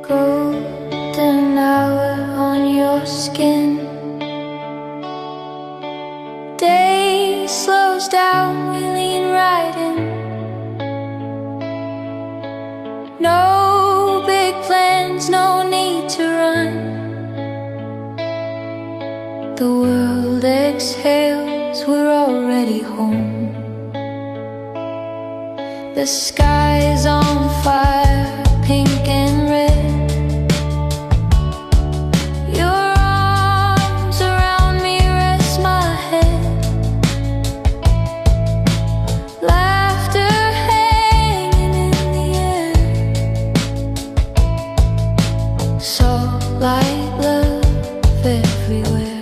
golden hour on your skin. Day slows down, we lean right in. No big plans, no need to run. The world exhales, we're already home. The sky's on fire, pink and red. Your arms around me rest my head. Laughter hanging in the air. Salt like love everywhere.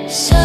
So